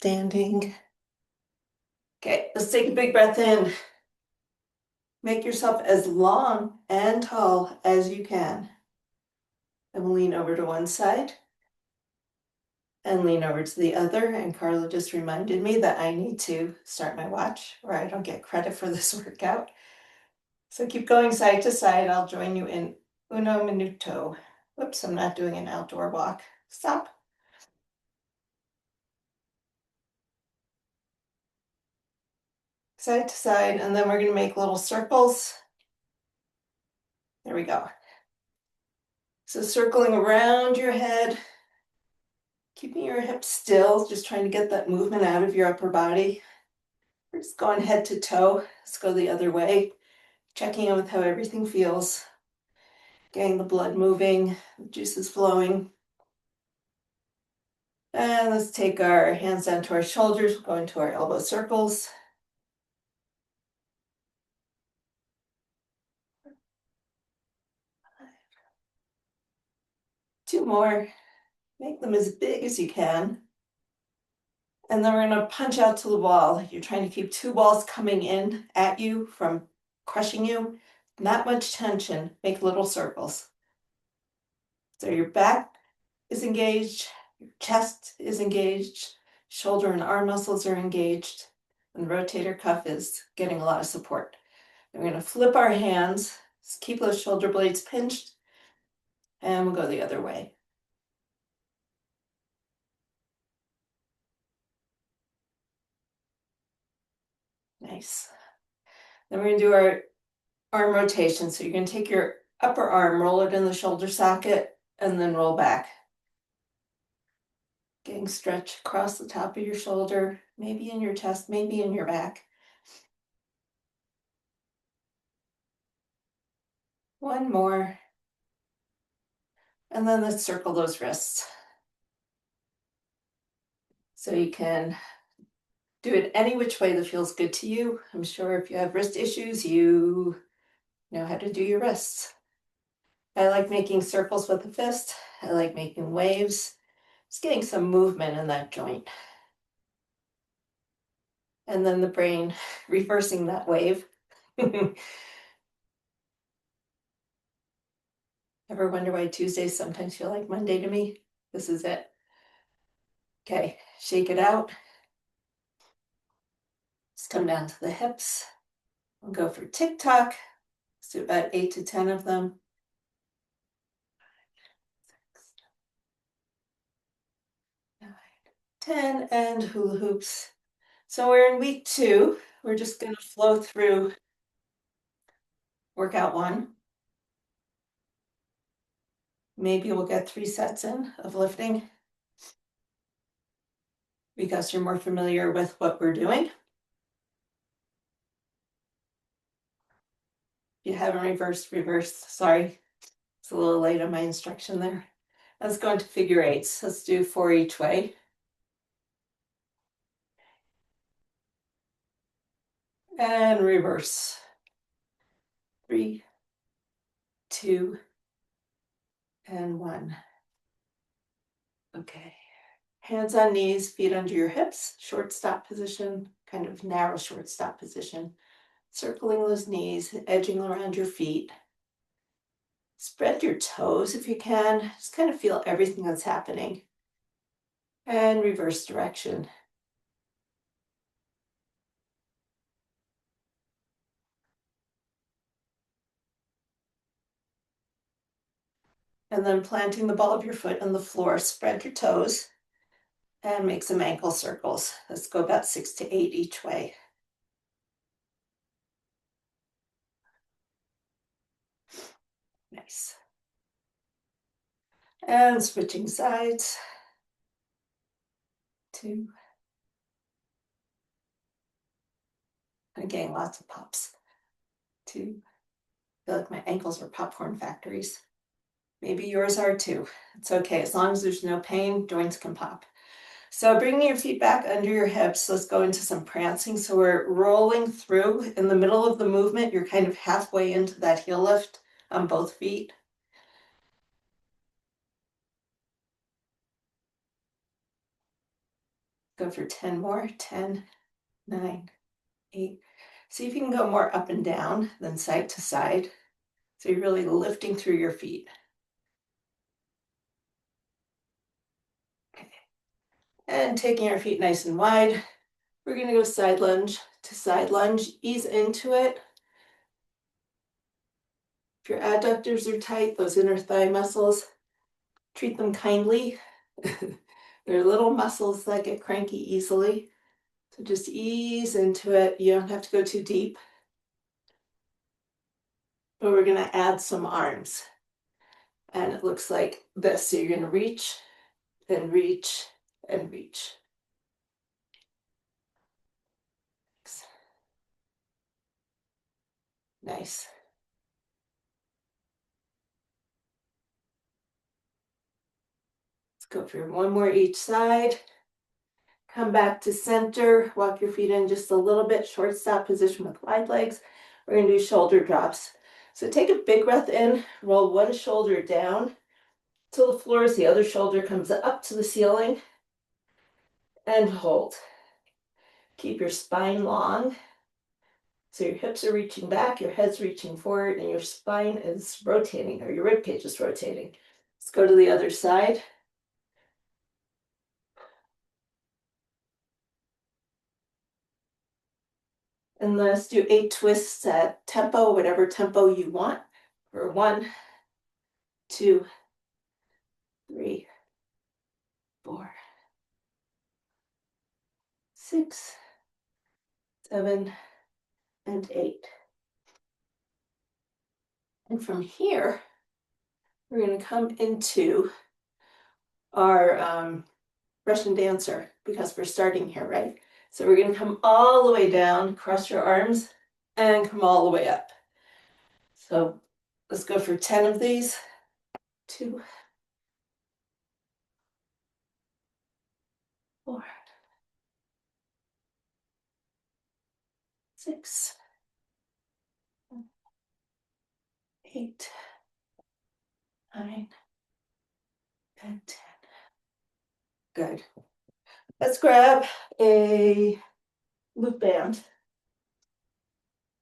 standing. Okay, let's take a big breath in. Make yourself as long and tall as you can. And lean over to one side and lean over to the other. And Carla just reminded me that I need to start my watch or I don't get credit for this workout. So keep going side to side. I'll join you in uno minuto. Whoops, I'm not doing an outdoor walk. Stop. Side to side, and then we're going to make little circles. There we go. So circling around your head, keeping your hips still, just trying to get that movement out of your upper body. We're just going head to toe. Let's go the other way. Checking in with how everything feels. Getting the blood moving, the juices flowing. And let's take our hands down to our shoulders. We'll go into our elbow circles. Two more. Make them as big as you can. And then we're going to punch out to the wall. You're trying to keep two balls coming in at you from crushing you. Not much tension. Make little circles. So your back is engaged, your chest is engaged, shoulder and arm muscles are engaged, and the rotator cuff is getting a lot of support. We're going to flip our hands, keep those shoulder blades pinched, and we'll go the other way. Nice. Then we're going to do our arm rotation. So you're going to take your upper arm, roll it in the shoulder socket, and then roll back. Getting stretch across the top of your shoulder, maybe in your chest, maybe in your back. One more. And then let's circle those wrists. So you can do it any which way that feels good to you. I'm sure if you have wrist issues, you know how to do your wrists. I like making circles with the fist. I like making waves. Just getting some movement in that joint. And then the brain reversing that wave. Ever wonder why Tuesdays sometimes feel like Monday to me? This is it. Okay, shake it out. Just come down to the hips. We'll go for tick-tock. Let's do about 8 to 10 of them. 9, 10, and hula hoops. So we're in week 2. We're just going to flow through workout 1. Maybe we'll get 3 sets in of lifting because you're more familiar with what we're doing. If you haven't reversed, sorry. It's a little late on my instruction there. Let's go into figure 8s. Let's do 4 each way. And reverse. 3, 2, and 1. Okay. Hands on knees, feet under your hips, short stop position, kind of narrow short stop position. Circling those knees, edging around your feet. Spread your toes if you can. Just kind of feel everything that's happening. And reverse direction. And then planting the ball of your foot on the floor, spread your toes and make some ankle circles. Let's go about 6 to 8 each way. Nice. And switching sides. 2. I'm getting lots of pops. 2. I feel like my ankles are popcorn factories. Maybe yours are too. It's okay. As long as there's no pain, joints can pop. So bringing your feet back under your hips, let's go into some prancing. So we're rolling through. In the middle of the movement, you're kind of halfway into that heel lift on both feet. Go for 10 more. 10, 9, 8. See if you can go more up and down than side to side. So you're really lifting through your feet. Okay. And taking our feet nice and wide, we're going to go side lunge to side lunge. Ease into it. If your adductors are tight, those inner thigh muscles, treat them kindly. They're little muscles that get cranky easily. So just ease into it. You don't have to go too deep. But we're going to add some arms. And it looks like this. So you're going to reach and reach and reach. Nice. Let's go for one more each side. Come back to center. Walk your feet in just a little bit. Short stop position with wide legs. We're going to do shoulder drops. So take a big breath in. Roll one shoulder down till the floor as the other shoulder comes up to the ceiling. And hold. Keep your spine long. So your hips are reaching back, your head's reaching forward, and your spine is rotating, or your rib cage is rotating. Let's go to the other side. And let's do 8 twists at tempo, whatever tempo you want. For 1, 2, 3, 4, 6, 7, and 8. And from here, we're going to come into our Russian dancer because we're starting here, right? So we're going to come all the way down, cross your arms, and come all the way up. So let's go for 10 of these. 2, 4, 6, 8, 9, and 10. Good. Let's grab a loop band.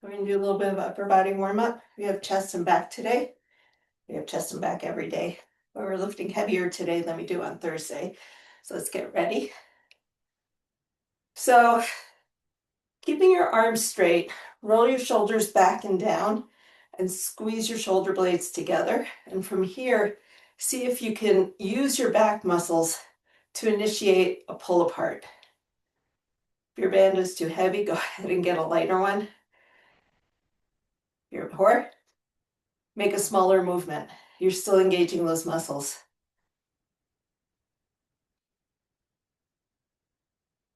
We're going to do a little bit of upper body warm-up. We have chest and back today. We have chest and back every day, but we're lifting heavier today than we do on Thursday. So let's get ready. So keeping your arms straight, roll your shoulders back and down and squeeze your shoulder blades together. And from here, see if you can use your back muscles to initiate a pull apart. If your band is too heavy, go ahead and get a lighter one. Or make a smaller movement. You're still engaging those muscles.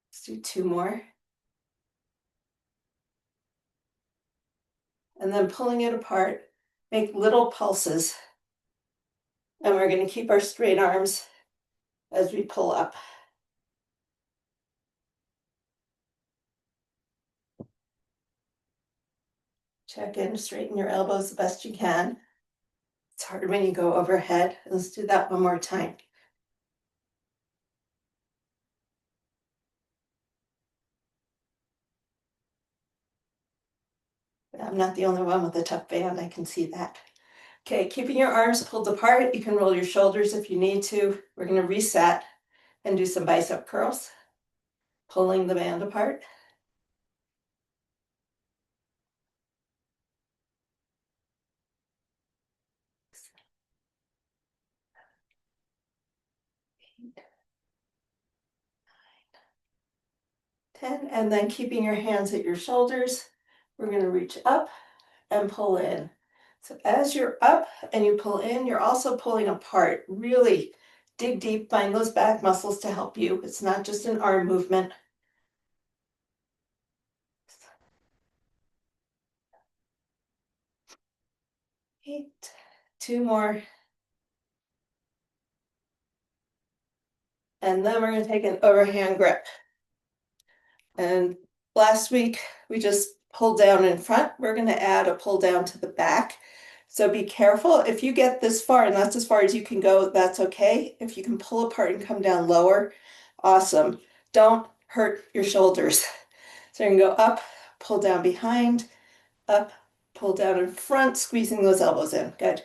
Let's do 2 more. And then pulling it apart, make little pulses. And we're going to keep our straight arms as we pull up. Check in, straighten your elbows the best you can. It's hard when you go overhead. Let's do that one more time. I'm not the only one with a tough band, I can see that. Okay, keeping your arms pulled apart, you can roll your shoulders if you need to. We're going to reset and do some bicep curls, pulling the band apart. Eight, 10, and then keeping your hands at your shoulders, we're going to reach up and pull in. So as you're up and you pull in, you're also pulling apart. Really dig deep, find those back muscles to help you. It's not just an arm movement. 8, 2 more. And then we're going to take an overhand grip. And last week we just pulled down in front. We're going to add a pull down to the back. So be careful. If you get this far, and that's as far as you can go, that's okay. If you can pull apart and come down lower, awesome. Don't hurt your shoulders. So you can go up, pull down behind, up, pull down in front, squeezing those elbows in. Good.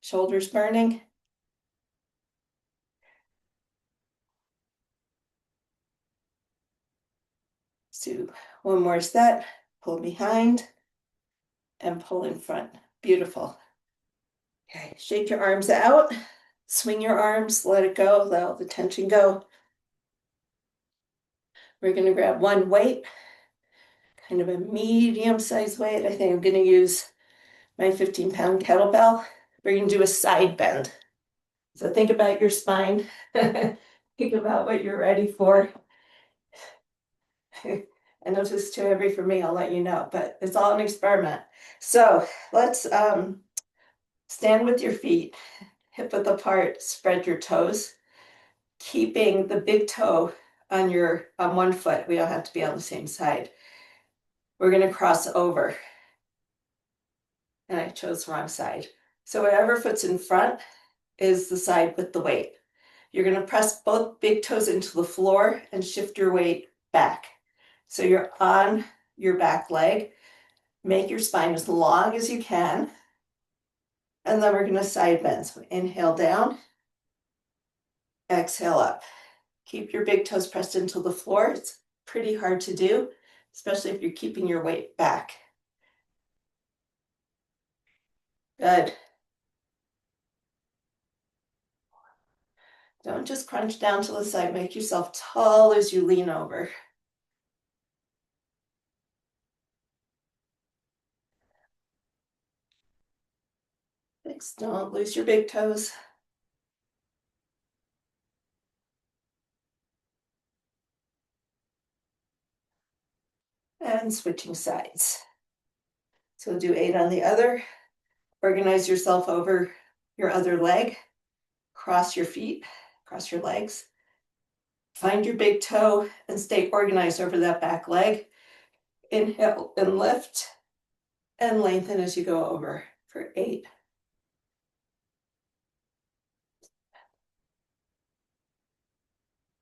Shoulders burning. Let's do one more set. Pull behind and pull in front. Beautiful. Okay, shake your arms out. Swing your arms, let it go, let all the tension go. We're going to grab one weight, kind of a medium-sized weight. I think I'm going to use my 15-pound kettlebell. We're going to do a side bend. So think about your spine. Think about what you're ready for. I know this is too heavy for me, I'll let you know, but it's all an experiment. So let's stand with your feet, hip width apart, spread your toes, keeping the big toe on one foot. We don't have to be on the same side. We're going to cross over. And I chose the wrong side. So whatever foot's in front is the side with the weight. You're going to press both big toes into the floor and shift your weight back. So you're on your back leg. Make your spine as long as you can. And then we're going to side bend. So inhale down, exhale up. Keep your big toes pressed into the floor. It's pretty hard to do, especially if you're keeping your weight back. Good. Don't just crunch down to the side. Make yourself tall as you lean over. Don't lose your big toes. And switching sides. So we'll do 8 on the other. Organize yourself over your other leg. Cross your feet, cross your legs. Find your big toe and stay organized over that back leg. Inhale and lift and lengthen as you go over for 8.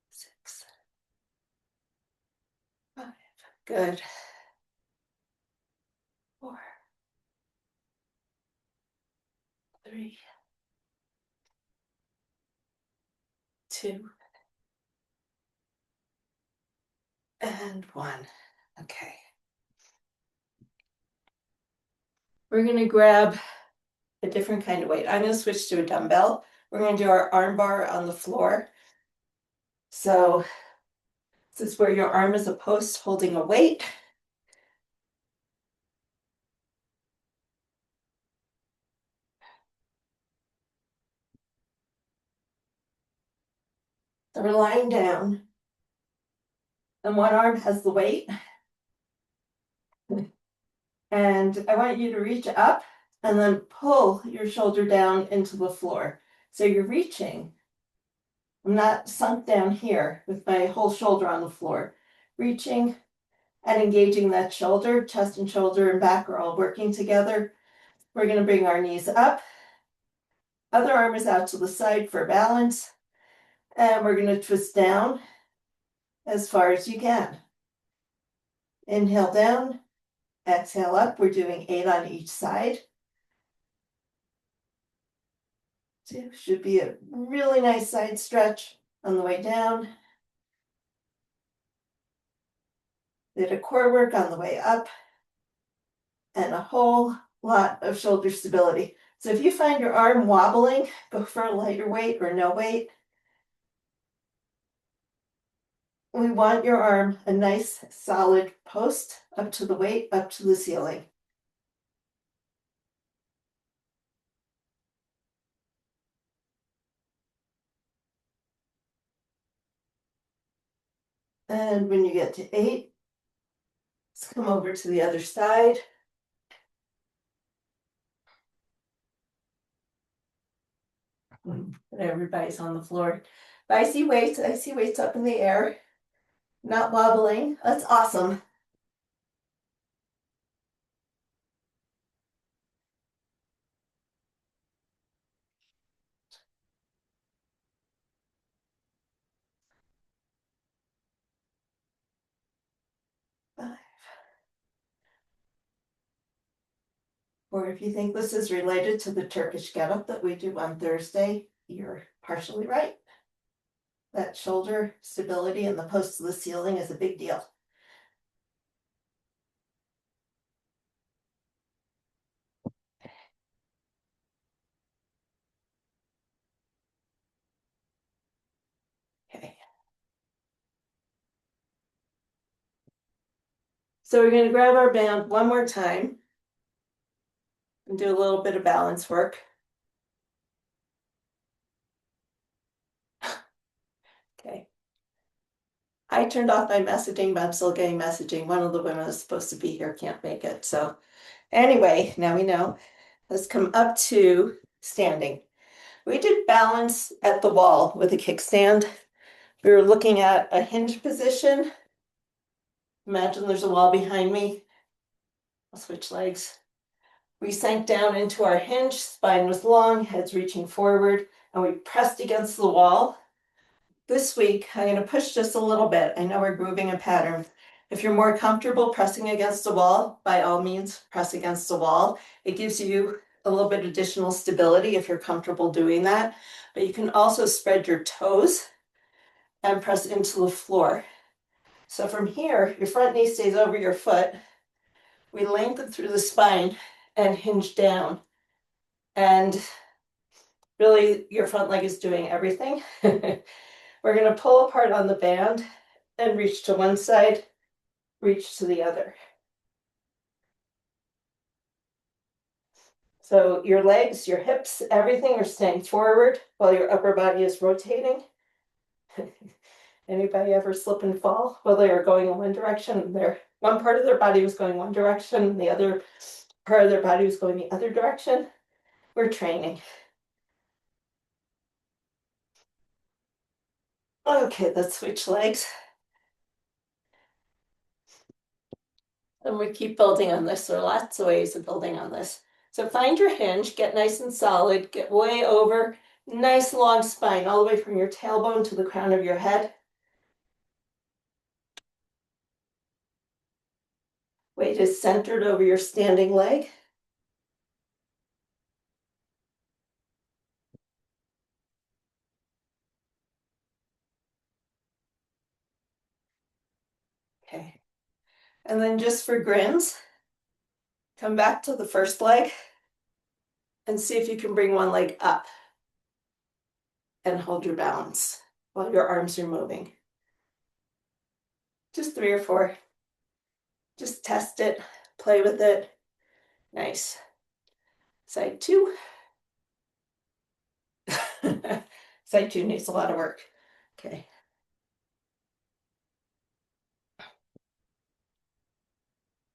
6, 5. Good. 4, 3, 2, and 1. Okay. We're going to grab a different kind of weight. I'm going to switch to a dumbbell. We're going to do our arm bar on the floor. So this is where your arm is a post holding a weight. So we're lying down, and one arm has the weight. And I want you to reach up and then pull your shoulder down into the floor. So you're reaching. I'm not sunk down here with my whole shoulder on the floor. Reaching and engaging that shoulder, chest and shoulder and back are all working together. We're going to bring our knees up. Other arm is out to the side for balance. And we're going to twist down as far as you can. Inhale down, exhale up. We're doing 8 on each side. So should be a really nice side stretch on the way down. Did a core work on the way up. And a whole lot of shoulder stability. So if you find your arm wobbling, go for a lighter weight or no weight. We want your arm a nice solid post up to the weight, up to the ceiling. And when you get to 8, let's come over to the other side. Everybody's on the floor. But I see weights up in the air, not wobbling. That's awesome. Or if you think this is related to the Turkish get-up that we do on Thursday, you're partially right. That shoulder stability and the post to the ceiling is a big deal. Okay. So we're going to grab our band one more time and do a little bit of balance work. Okay. I turned off my messaging, but I'm still getting messaging. One of the women is supposed to be here, can't make it. So anyway, now we know. Let's come up to standing. We did balance at the wall with a kickstand. We were looking at a hinge position. Imagine there's a wall behind me. I'll switch legs. We sank down into our hinge, spine was long, head's reaching forward, and we pressed against the wall. This week, I'm going to push just a little bit. I know we're grooving a pattern. If you're more comfortable pressing against the wall, by all means, press against the wall. It gives you a little bit additional stability if you're comfortable doing that. But you can also spread your toes and press into the floor. So from here, your front knee stays over your foot. We lengthen through the spine and hinge down. And really, your front leg is doing everything. We're going to pull apart on the band and reach to one side, reach to the other. So your legs, your hips, everything are staying forward while your upper body is rotating. Anybody ever slip and fall? Well, they are going in one direction. One part of their body was going one direction, and the other part of their body was going the other direction. We're training. Okay, let's switch legs. And we keep building on this. There are lots of ways of building on this. So find your hinge, get nice and solid, get way over, nice long spine, all the way from your tailbone to the crown of your head. Weight is centered over your standing leg. Okay. And then just for grins, come back to the first leg and see if you can bring one leg up and hold your balance while your arms are moving. Just 3 or 4. Just test it, play with it. Nice. Side 2. Side 2 needs a lot of work. Okay.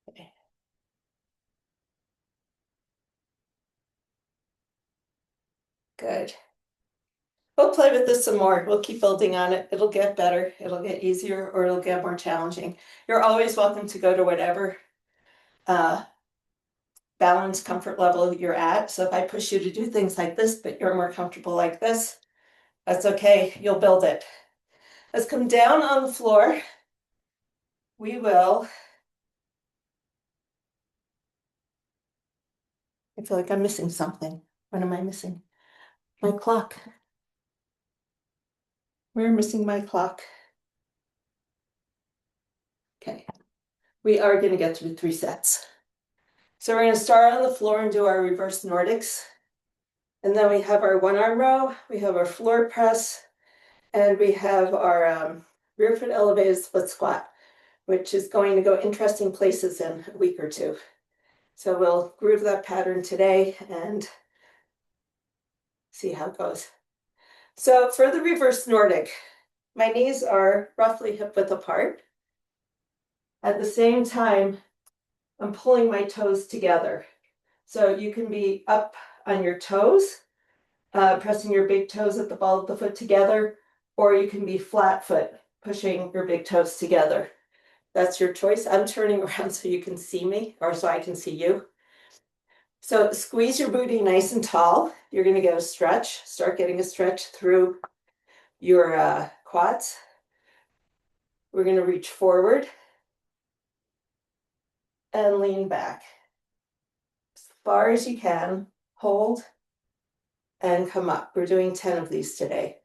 Okay. Good. We'll play with this some more. We'll keep building on it. It'll get better. It'll get easier, or it'll get more challenging. You're always welcome to go to whatever balance comfort level you're at. So if I push you to do things like this, but you're more comfortable like this, that's okay. You'll build it. Let's come down on the floor. We will. I feel like I'm missing something. What am I missing? My clock. We're missing my clock. Okay. We are going to get through 3 sets. So we're going to start on the floor and do our reverse Nordics. And then we have our 1-arm row, we have our floor press, and we have our rear foot elevated split squat, which is going to go interesting places in a week or 2. So we'll groove that pattern today and see how it goes. So for the reverse Nordic, my knees are roughly hip width apart. At the same time, I'm pulling my toes together. So you can be up on your toes, pressing your big toes at the ball of the foot together, or you can be flat foot, pushing your big toes together. That's your choice. I'm turning around so you can see me, or so I can see you. So squeeze your booty nice and tall. You're going to get a stretch. Start getting a stretch through your quads. We're going to reach forward and lean back. far as you can, hold, and come up. We're doing 10 of these today.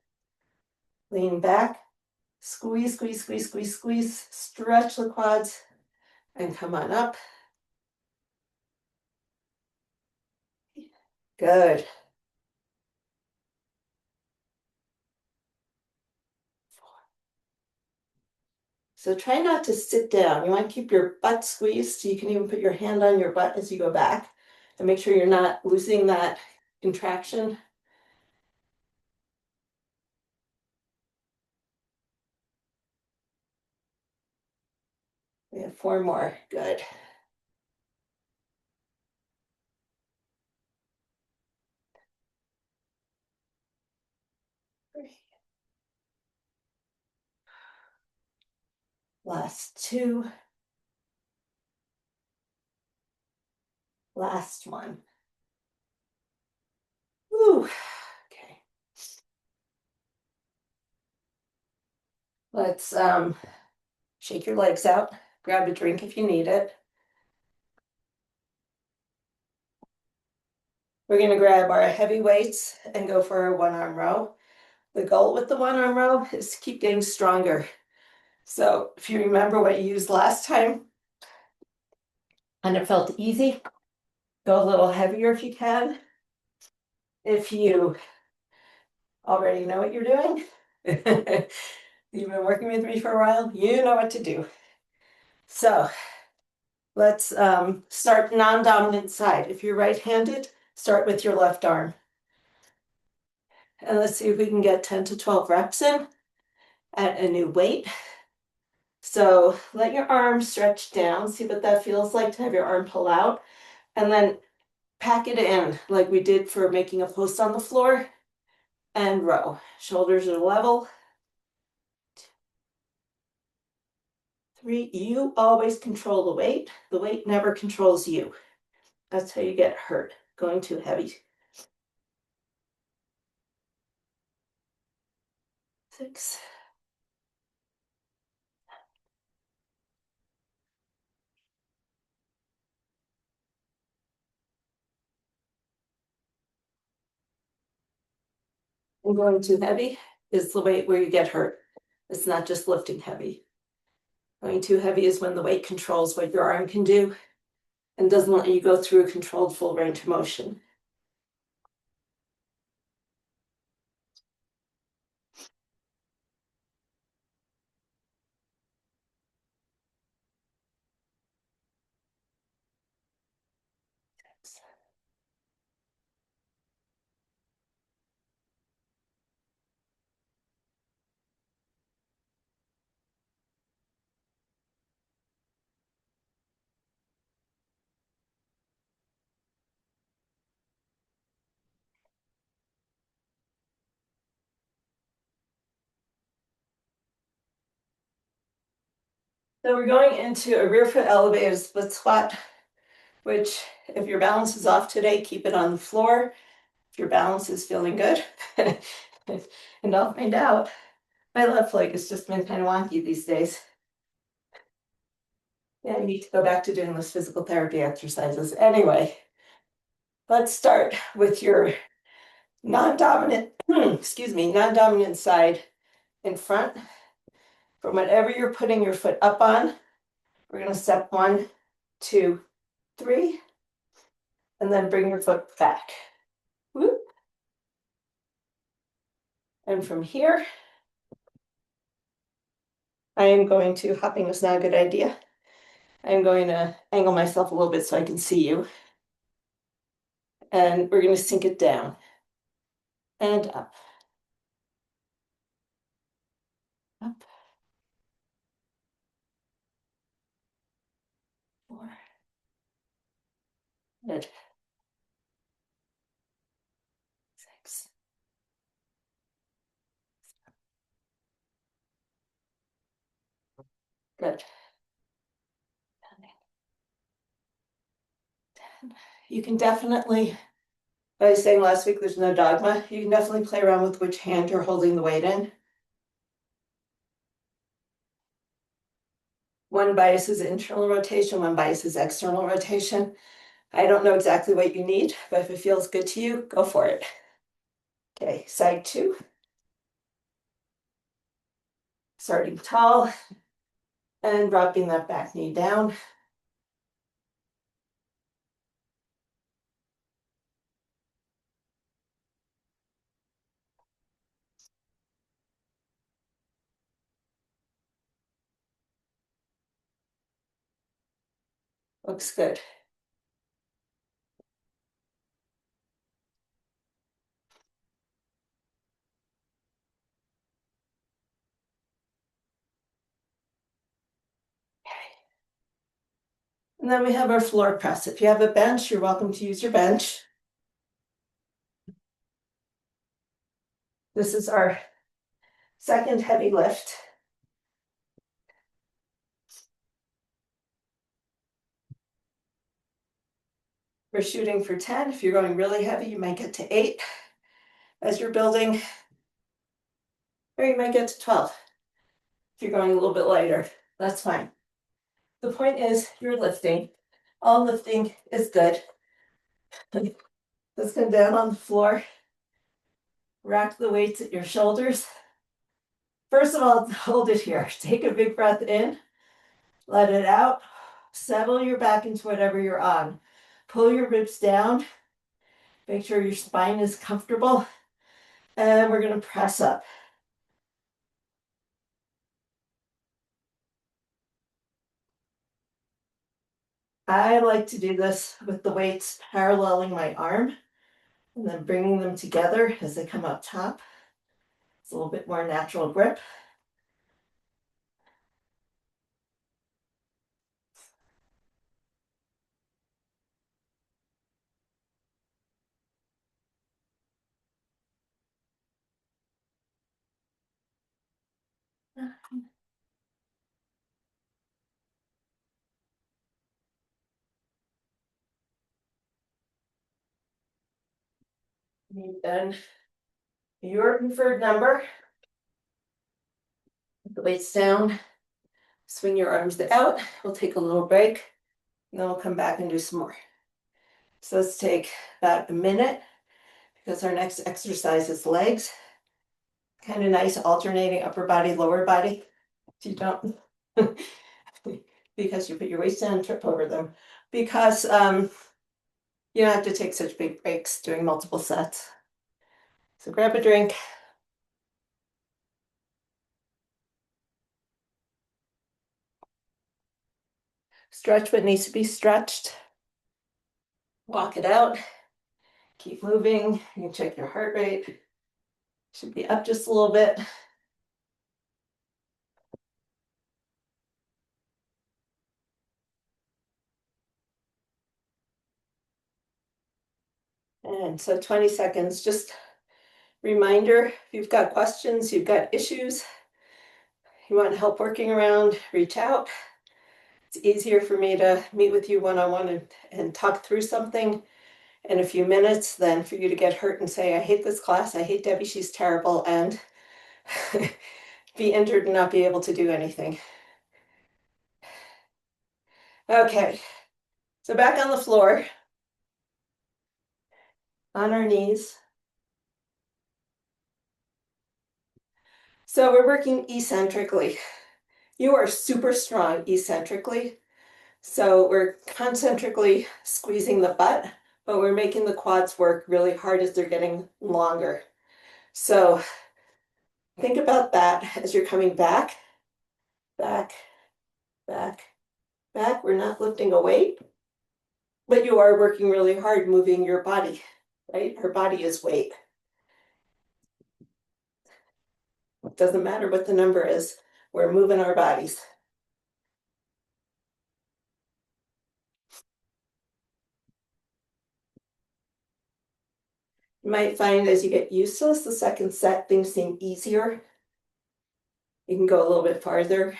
Lean back, squeeze, squeeze, squeeze, squeeze, squeeze, stretch the quads, and come on up. Good. So try not to sit down. You want to keep your butt squeezed, so you can even put your hand on your butt as you go back, and make sure you're not losing that contraction. We have 4 more. Good. Last 2. Last one. Woo. Okay. Let's shake your legs out. Grab a drink if you need it. We're going to grab our heavy weights and go for a 1-arm row. The goal with the 1-arm row is to keep getting stronger. So if you remember what you used last time and it felt easy, go a little heavier if you can. If you already know what you're doing, you've been working with me for a while, you know what to do. So let's start non-dominant side. If you're right-handed, start with your left arm. And let's see if we can get 10 to 12 reps in at a new weight. So let your arm stretch down. See what that feels like to have your arm pull out. And then pack it in like we did for making a post on the floor. And row. Shoulders are level. 3. You always control the weight. The weight never controls you. That's how you get hurt, going too heavy. 6. And going too heavy is the weight where you get hurt. It's not just lifting heavy. Going too heavy is when the weight controls what your arm can do and doesn't let you go through a controlled full range of motion. So we're going into a rear foot elevated split squat, which if your balance is off today, keep it on the floor. If your balance is feeling good, and I'll find out. My left leg has just been kind of wonky these days. Yeah, I need to go back to doing those physical therapy exercises. Anyway, let's start with your non-dominant, excuse me, non-dominant side in front. From whatever you're putting your foot up on, we're going to step 1, 2, 3, and then bring your foot back. Whoop. And from here, I am going to, hopping is not a good idea. I'm going to angle myself a little bit so I can see you. And we're going to sink it down and up. Up. 4. Good. 6. Good. 10. You can definitely, I was saying last week, there's no dogma. You can definitely play around with which hand you're holding the weight in. One bias is internal rotation, one bias is external rotation. I don't know exactly what you need, but if it feels good to you, go for it. Okay, side two. Starting tall and dropping that back knee down. Looks good. And then we have our floor press. If you have a bench, you're welcome to use your bench. This is our second heavy lift. We're shooting for 10. If you're going really heavy, you might get to 8 as you're building, or you might get to 12. If you're going a little bit lighter, that's fine. The point is you're lifting. All lifting is good. Let's come down on the floor. Rack the weights at your shoulders. First of all, hold it here. Take a big breath in, let it out. Settle your back into whatever you're on. Pull your ribs down. Make sure your spine is comfortable. And we're going to press up. I like to do this with the weights paralleling my arm and then bringing them together as they come up top. It's a little bit more natural grip. Then your preferred number. Put the weights down. Swing your arms out. We'll take a little break. And then we'll come back and do some more. So let's take about a minute because our next exercise is legs. Kind of nice alternating upper body, lower body. If you don't, because you put your weights down and trip over them. Because you don't have to take such big breaks doing multiple sets. So grab a drink. Stretch what needs to be stretched. Walk it out. Keep moving. You can check your heart rate. Should be up just a little bit. And so 20 seconds, just reminder, if you've got questions, you've got issues, you want help working around, reach out. It's easier for me to meet with you one-on-one and talk through something in a few minutes than for you to get hurt and say, I hate this class, I hate Debbie, she's terrible, and be injured and not be able to do anything. Okay, so back on the floor, on our knees. So we're working eccentrically. You are super strong eccentrically. So we're concentrically squeezing the butt, but we're making the quads work really hard as they're getting longer. So think about that as you're coming back, back, back, back. We're not lifting a weight, but you are working really hard moving your body, right? Our body is weight. It doesn't matter what the number is. We're moving our bodies. You might find as you get used to this, the second set, things seem easier. You can go a little bit farther.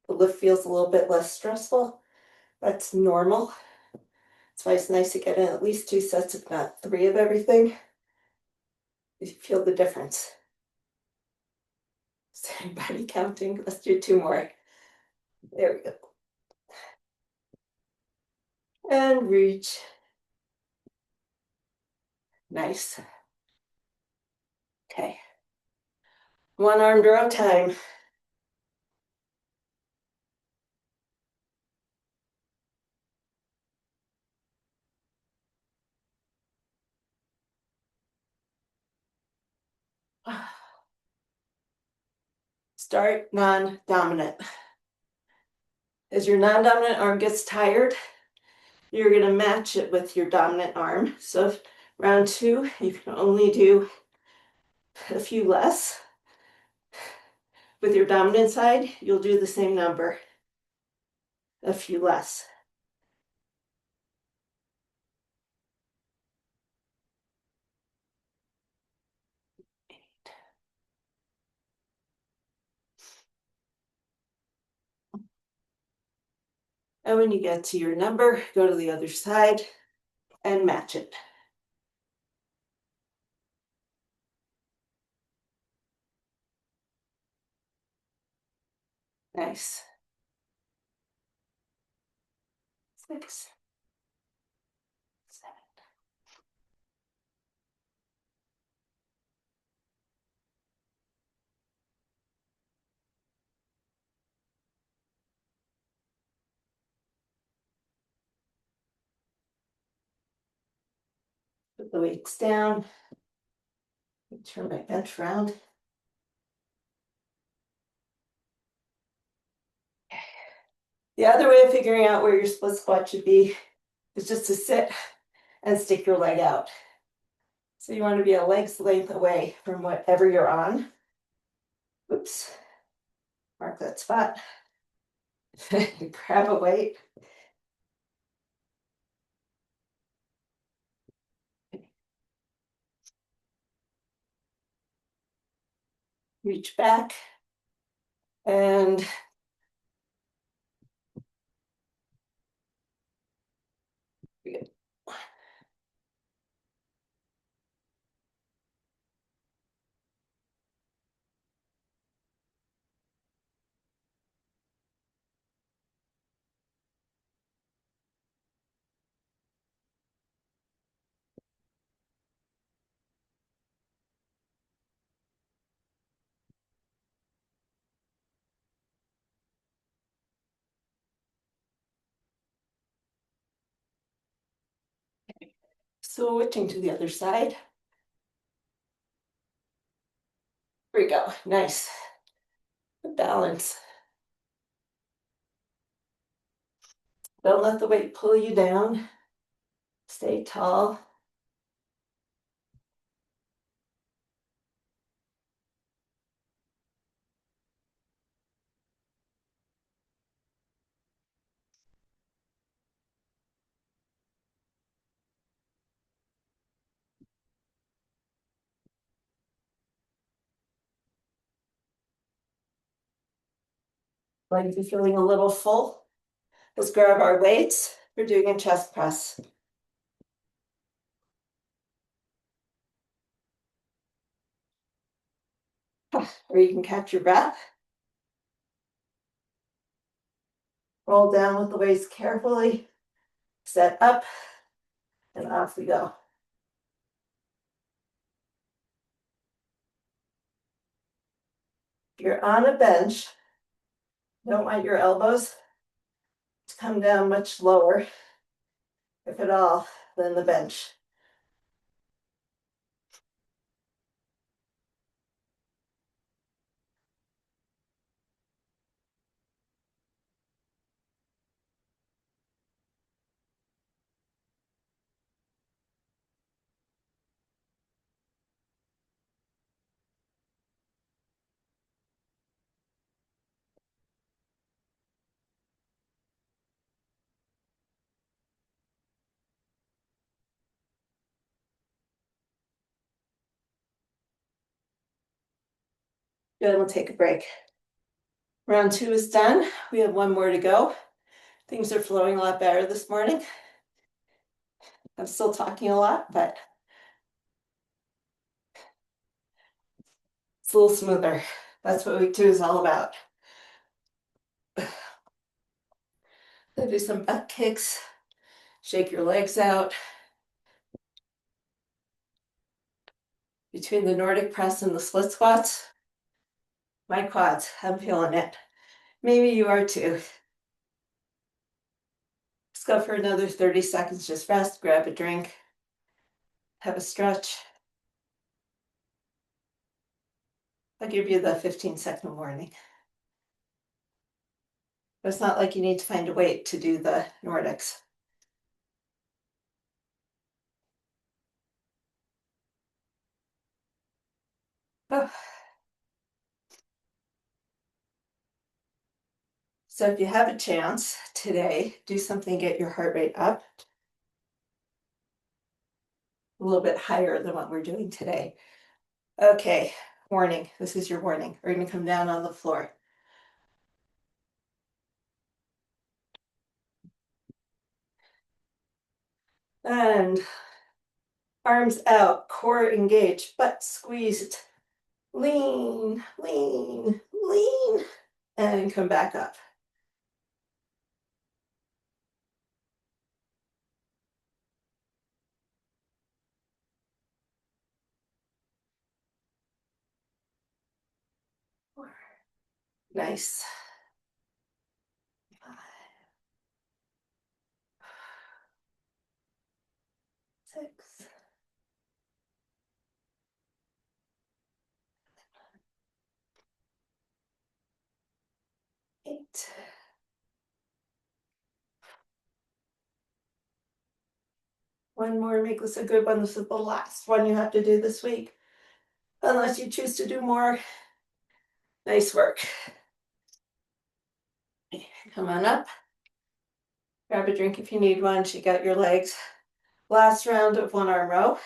The lift feels a little bit less stressful. That's normal. That's why it's nice to get in at least 2 sets, if not 3 of everything. You feel the difference. Is anybody counting? Let's do 2 more. There we go. And reach. Nice. Okay. One arm row time. Start non-dominant. As your non-dominant arm gets tired, you're going to match it with your dominant arm. So if round 2, you can only do a few less. With your dominant side, you'll do the same number, a few less. And when you get to your number, go to the other side and match it. Nice. 6, 7. Put the weights down. Turn my bench around. The other way of figuring out where your split squat should be is just to sit and stick your leg out. So you want to be a leg's length away from whatever you're on. Oops. Mark that spot. Grab a weight. Reach back and switching to the other side. Here we go. Nice. Good balance. Don't let the weight pull you down. Stay tall. Like you're feeling a little full. Let's grab our weights. We're doing a chest press. Or you can catch your breath. Roll down with the weights carefully. Set up. And off we go. If you're on a bench, you don't want your elbows to come down much lower, if at all, than the bench. Good, we'll take a break. Round 2 is done. We have one more to go. Things are flowing a lot better this morning. I'm still talking a lot, but it's a little smoother. That's what week 2 is all about. Then do some butt kicks. Shake your legs out. between the Nordic press and the split squats. My quads, I'm feeling it. Maybe you are too. Let's go for another 30 seconds. Just rest, grab a drink, have a stretch. I'll give you the 15-second warning. But it's not like you need to find a weight to do the Nordics. Oh. So if you have a chance today, do something, get your heart rate up a little bit higher than what we're doing today. Okay, warning, this is your warning. We're gonna come down on the floor. And arms out, core engaged, butt squeezed. Lean, lean, lean, and come back up. Nice. 5, 6, 8. One more, make this a good one. This is the last one you have to do this week, unless you choose to do more. Nice work. Come on up. Grab a drink if you need one. Shake out your legs. Last round of one arm row.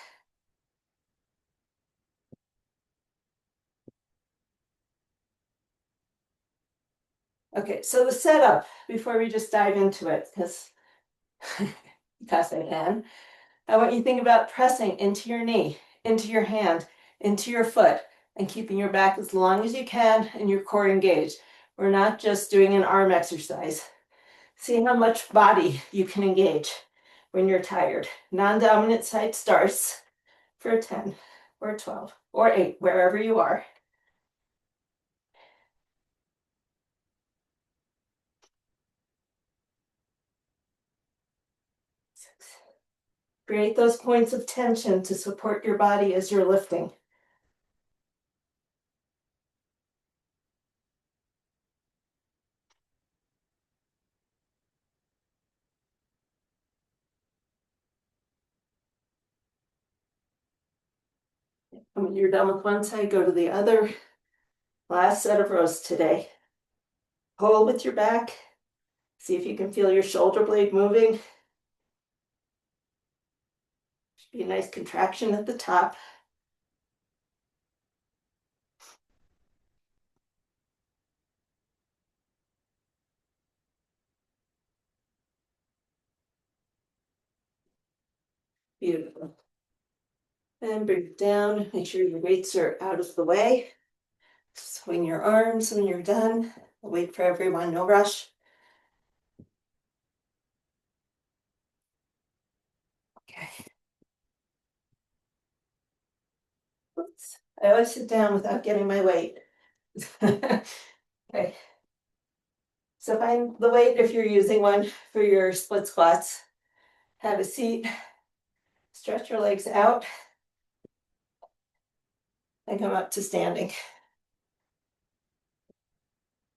Okay, so the setup, before we just dive into it, because I can, I want you to think about pressing into your knee, into your hand, into your foot, and keeping your back as long as you can and your core engaged. We're not just doing an arm exercise. See how much body you can engage when you're tired. Non-dominant side starts for 10 or 12 or 8, wherever you are. Create those points of tension to support your body as you're lifting. And when you're done with one side, go to the other. Last set of rows today. Pull with your back. See if you can feel your shoulder blade moving. Should be a nice contraction at the top. Beautiful. And bring it down. Make sure your weights are out of the way. Swing your arms when you're done. Wait for everyone, no rush. Okay. Oops. I always sit down without getting my weight. Okay. So find the weight if you're using one for your split squats. Have a seat. Stretch your legs out. And come up to standing.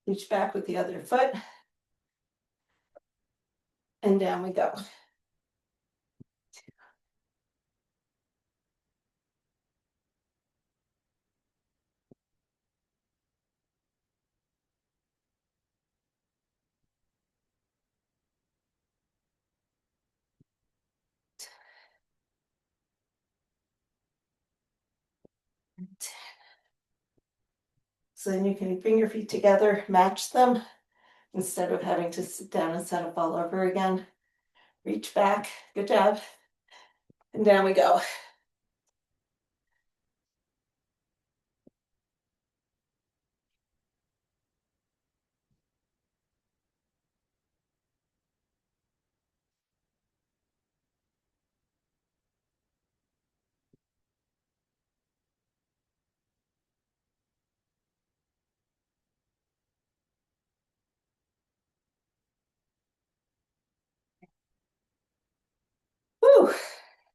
Reach back with the other foot. And down we go. So then you can bring your feet together, match them, instead of having to sit down and set up all over again. Reach back, good job. And down we go.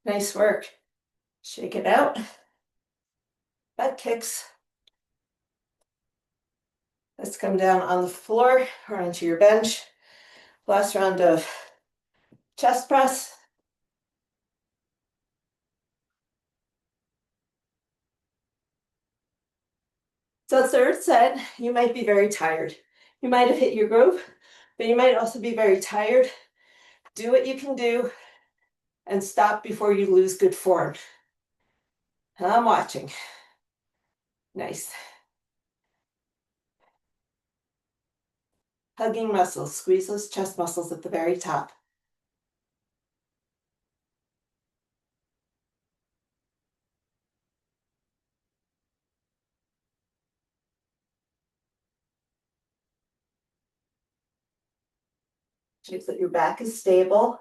Nice work. Shake it out. Butt kicks. Let's come down on the floor or onto your bench. Last round of chest press. So third set, you might be very tired. You might have hit your groove, but you might also be very tired. Do what you can do and stop before you lose good form. I'm watching. Nice. Hugging muscles. Squeeze those chest muscles at the very top. Make sure that your back is stable.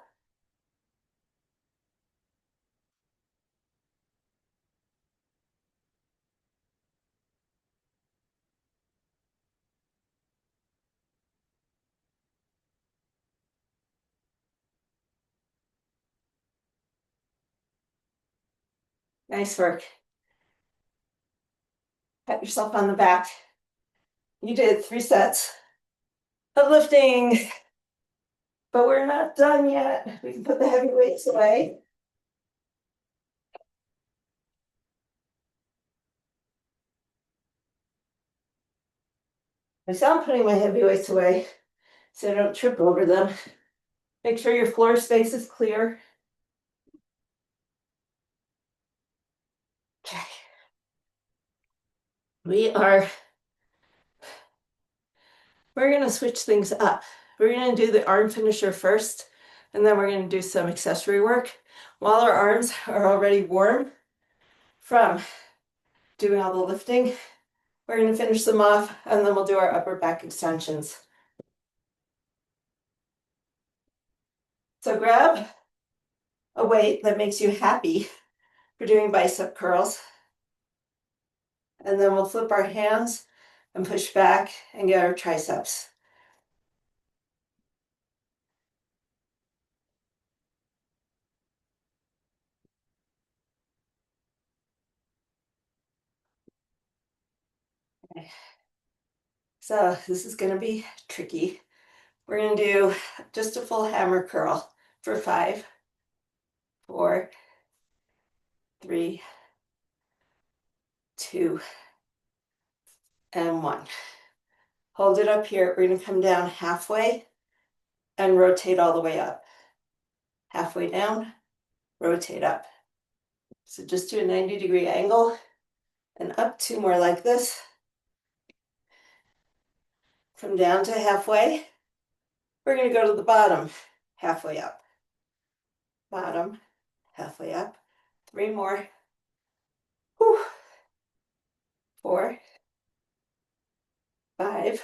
Nice work. Pat yourself on the back. You did 3 sets of lifting, but we're not done yet. We can put the heavy weights away. I'm putting my heavy weights away so I don't trip over them. Make sure your floor space is clear. Okay. We're gonna switch things up. We're gonna do the arm finisher first, and then we're gonna do some accessory work. While our arms are already warm from doing all the lifting, we're gonna finish them off, and then we'll do our upper back extensions. So grab a weight that makes you happy for doing bicep curls. And then we'll flip our hands and push back and get our triceps. Okay. So this is going to be tricky. We're going to do just a full hammer curl for 5, 4, 3, 2, and 1. Hold it up here. We're going to come down halfway and rotate all the way up. Halfway down, rotate up. So just do a 90-degree angle and up 2 more like this. Come down to halfway. We're going to go to the bottom, halfway up. Bottom, halfway up. 3 more. Whew. 4, 5.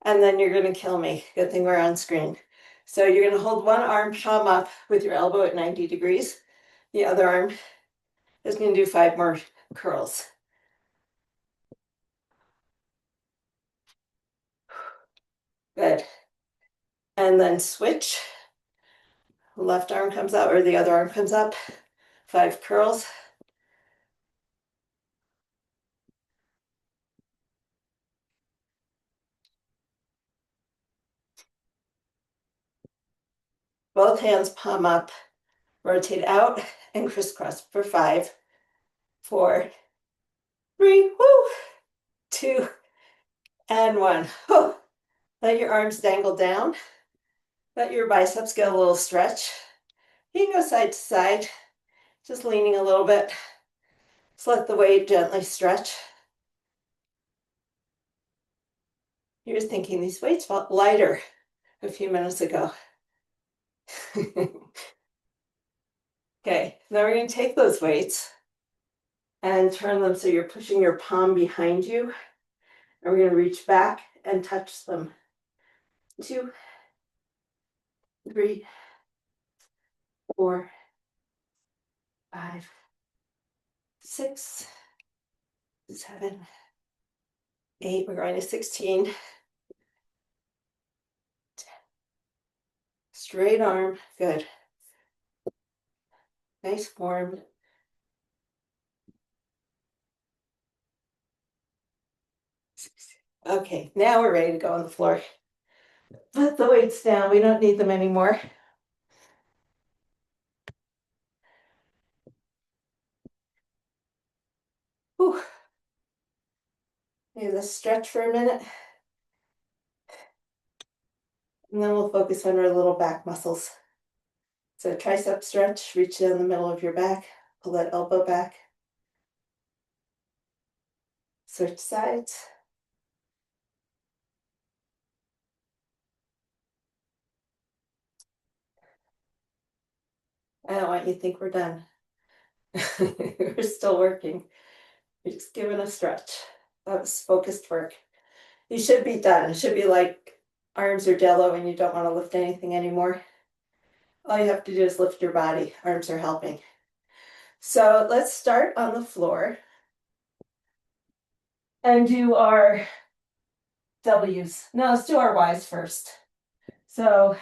And then you're going to kill me. Good thing we're on screen. So you're going to hold one arm palm up with your elbow at 90 degrees. The other arm is going to do 5 more curls. Good. And then switch. Left arm comes up or the other arm comes up. 5 curls. Both hands palm up. Rotate out and crisscross for 5, 4, 3, 2, and 1. Whew. Let your arms dangle down. Let your biceps get a little stretch. You can go side to side, just leaning a little bit. Just let the weight gently stretch. You're thinking these weights felt lighter a few minutes ago. Okay, now we're going to take those weights and turn them so you're pushing your palm behind you. And we're going to reach back and touch them. 2, 3, 4, 5, 6, 7, 8. We're going to 16. 10. Straight arm. Good. Nice warm. Okay, now we're ready to go on the floor. Put the weights down. We don't need them anymore. Whew. Maybe let's stretch for a minute. And then we'll focus on our little back muscles. So tricep stretch, reach down the middle of your back, pull that elbow back. Switch sides. I don't want you to think we're done. We're still working. We're just giving a stretch. That was focused work. You should be done. It should be like arms are jello and you don't want to lift anything anymore. All you have to do is lift your body. Arms are helping. So let's start on the floor and do our W's. No, let's do our Y's first. So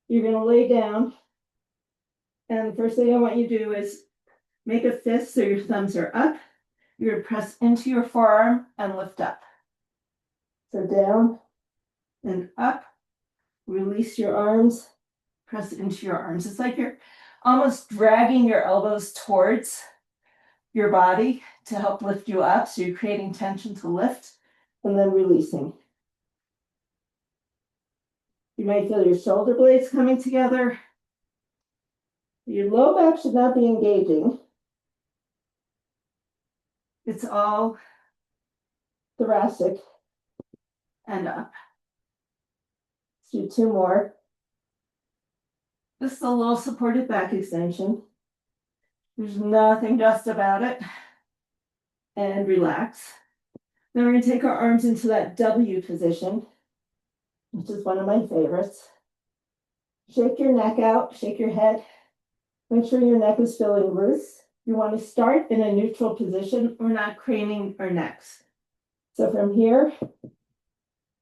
you're going to lay down. And the first thing I want you to do is make a fist so your thumbs are up. You're going to press into your forearm and lift up. So down and up. Release your arms. Press into your arms. It's like you're almost dragging your elbows towards your body to help lift you up. So you're creating tension to lift and then releasing. You might feel your shoulder blades coming together. Your low back should not be engaging. It's all thoracic and up. Let's do 2 more. This is a little supported back extension. There's nothing just about it. And relax. Then we're going to take our arms into that W position, which is one of my favorites. Shake your neck out, shake your head. Make sure your neck is feeling loose. You want to start in a neutral position. We're not craning our necks. So from here,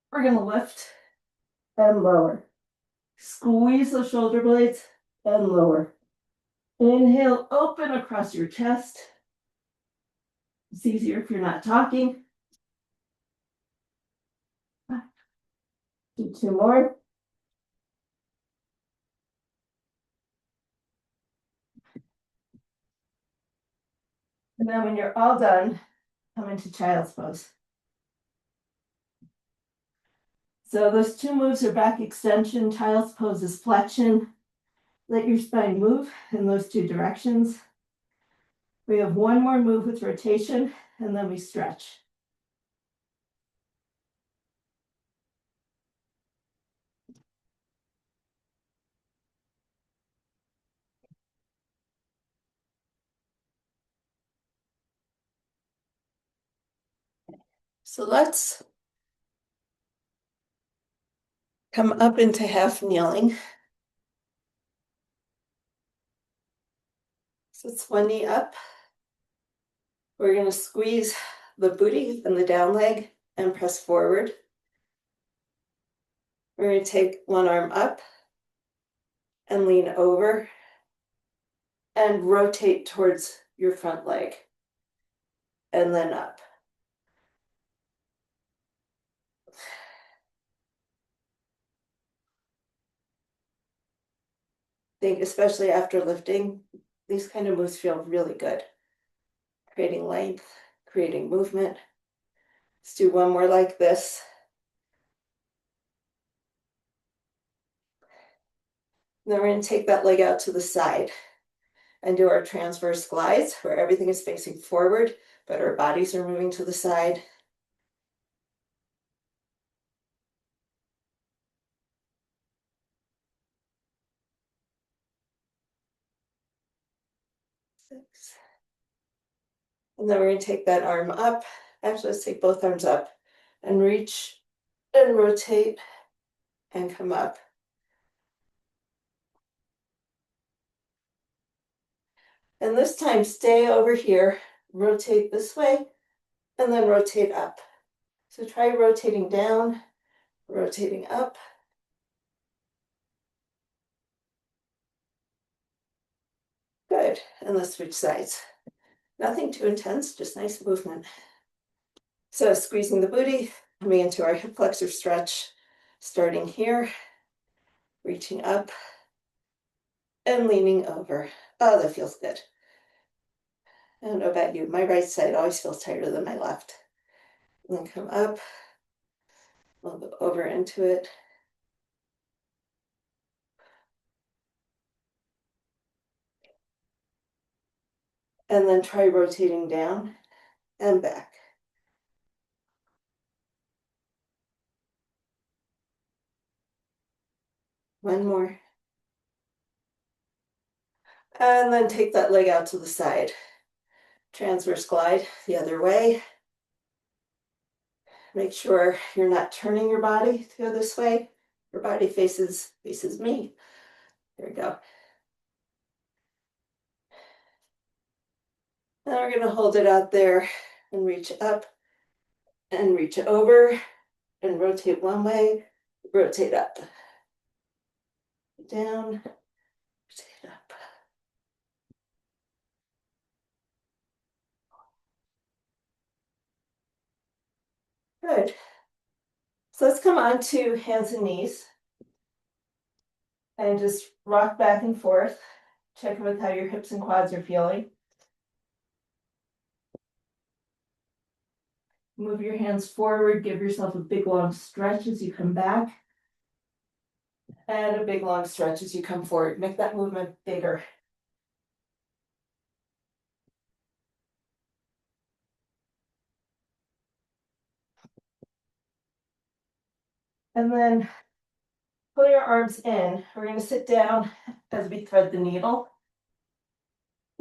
we're going to lift and lower. Squeeze the shoulder blades and lower. Inhale, open across your chest. It's easier if you're not talking. Do 2 more. And then when you're all done, come into child's pose. So those 2 moves are back extension. Child's pose is flexion. Let your spine move in those 2 directions. We have 1 more move with rotation, and then we stretch. So let's come up into half kneeling. So it's 1 knee up. We're going to squeeze the booty and the down leg and press forward. We're going to take 1 arm up and lean over and rotate towards your front leg and then up. I think especially after lifting, these kind of moves feel really good. Creating length, creating movement. Let's do 1 more like this. Then we're going to take that leg out to the side and do our transverse glides where everything is facing forward, but our bodies are moving to the side. Six. And then we're going to take that arm up. Actually, let's take both arms up and reach and rotate and come up. And this time, stay over here, rotate this way, and then rotate up. So try rotating down, rotating up. Good, and let's switch sides. Nothing too intense, just nice movement. So squeezing the booty, coming into our hip flexor stretch, starting here, reaching up, and leaning over. Oh, that feels good. I don't know about you, my right side always feels tighter than my left. And then come up, a little bit over into it. And then try rotating down and back. One more. And then take that leg out to the side. Transverse glide the other way. Make sure you're not turning your body to go this way. Your body faces me. There we go. Now we're going to hold it out there and reach up and reach over and rotate one way, rotate up. Down, rotate up. Good. So let's come on to hands and knees and just rock back and forth. Check with how your hips and quads are feeling. Move your hands forward, give yourself a big long stretch as you come back. And a big long stretch as you come forward. Make that movement bigger. And then pull your arms in. We're going to sit down as we thread the needle.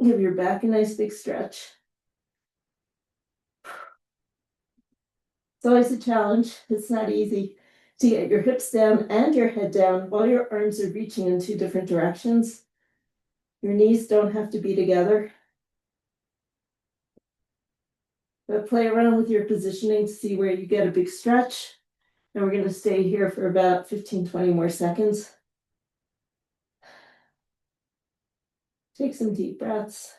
Give your back a nice big stretch. It's always a challenge. It's not easy to get your hips down and your head down while your arms are reaching in two different directions. Your knees don't have to be together. But play around with your positioning to see where you get a big stretch. And we're going to stay here for about 15-20 more seconds. Take some deep breaths.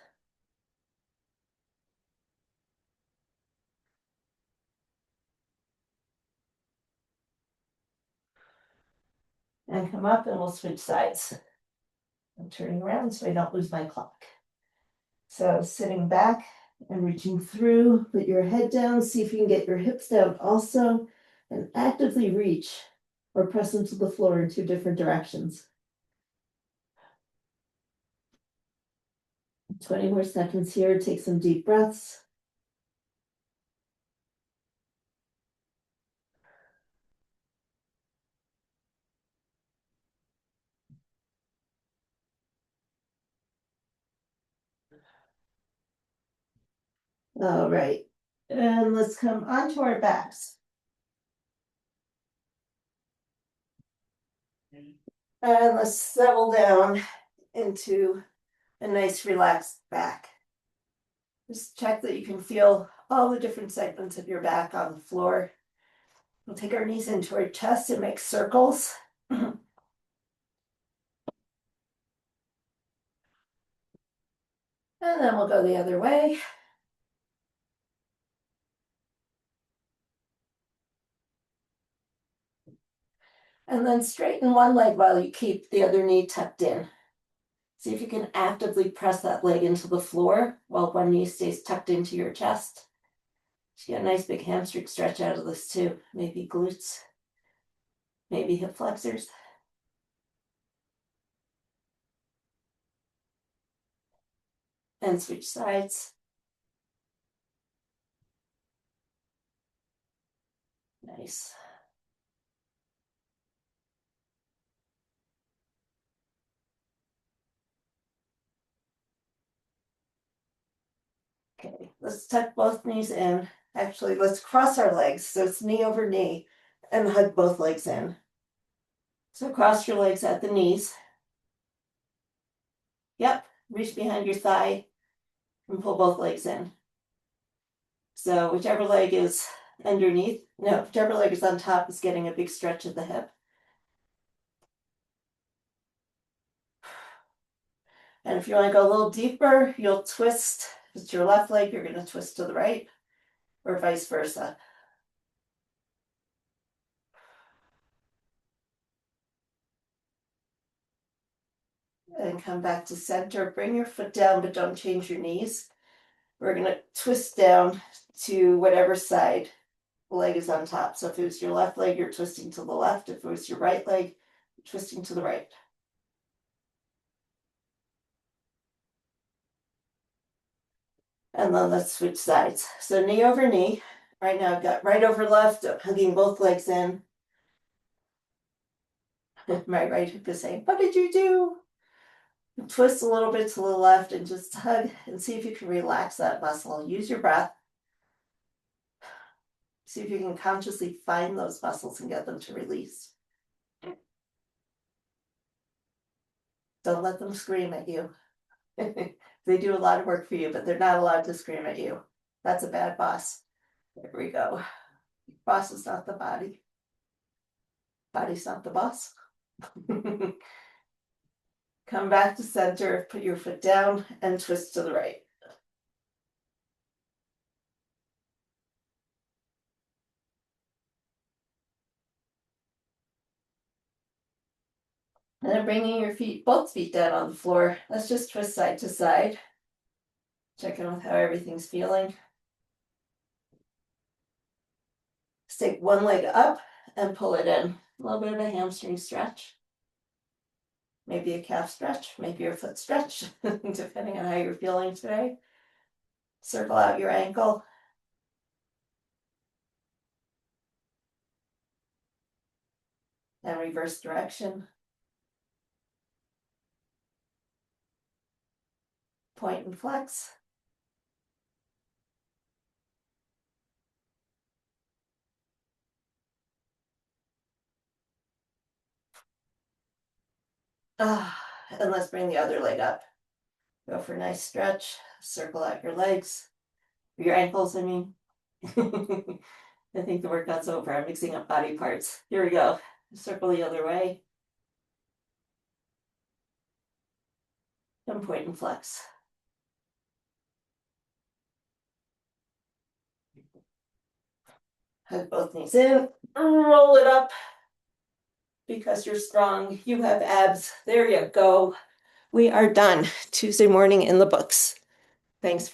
And come up and we'll switch sides. I'm turning around so I don't lose my clock. So sitting back and reaching through, put your head down, see if you can get your hips down also, and actively reach or press them to the floor in two different directions. 20 more seconds here. Take some deep breaths. All right, and let's come onto our backs. And let's settle down into a nice relaxed back. Just check that you can feel all the different segments of your back on the floor. We'll take our knees into our chest and make circles. And then we'll go the other way. And then straighten one leg while you keep the other knee tucked in. See if you can actively press that leg into the floor while one knee stays tucked into your chest. So you get a nice big hamstring stretch out of this too. Maybe glutes, maybe hip flexors. And switch sides. Nice. Okay, let's tuck both knees in. Actually, let's cross our legs. So it's knee over knee and hug both legs in. So cross your legs at the knees. Yep, reach behind your thigh and pull both legs in. So whichever leg is underneath, no, whichever leg is on top is getting a big stretch of the hip. And if you want to go a little deeper, you'll twist. If it's your left leg, you're going to twist to the right, or vice versa. And come back to center. Bring your foot down, but don't change your knees. We're going to twist down to whatever side the leg is on top. So if it was your left leg, you're twisting to the left. If it was your right leg, you're twisting to the right. And then let's switch sides. So knee over knee. Right now I've got right over left. I'm hugging both legs in. My right hip is saying, what did you do? Twist a little bit to the left and just hug and see if you can relax that muscle. Use your breath. See if you can consciously find those muscles and get them to release. Don't let them scream at you. They do a lot of work for you, but they're not allowed to scream at you. That's a bad boss. There we go. Boss is not the body. Body's not the boss. Come back to center, put your foot down and twist to the right. And then bringing your feet, both feet down on the floor. Let's just twist side to side. Check in with how everything's feeling. Stick one leg up and pull it in. A little bit of a hamstring stretch. Maybe a calf stretch, maybe your foot stretch, depending on how you're feeling today. Circle out your ankle. And reverse direction. Point and flex. And let's bring the other leg up. Go for a nice stretch. Circle out your legs. Your ankles, I mean. I think the workout's over. I'm mixing up body parts. Here we go. Circle the other way. And point and flex. Hug both knees in. Roll it up. Because you're strong. You have abs. There you go. We are done. Tuesday morning in the books. Thanks for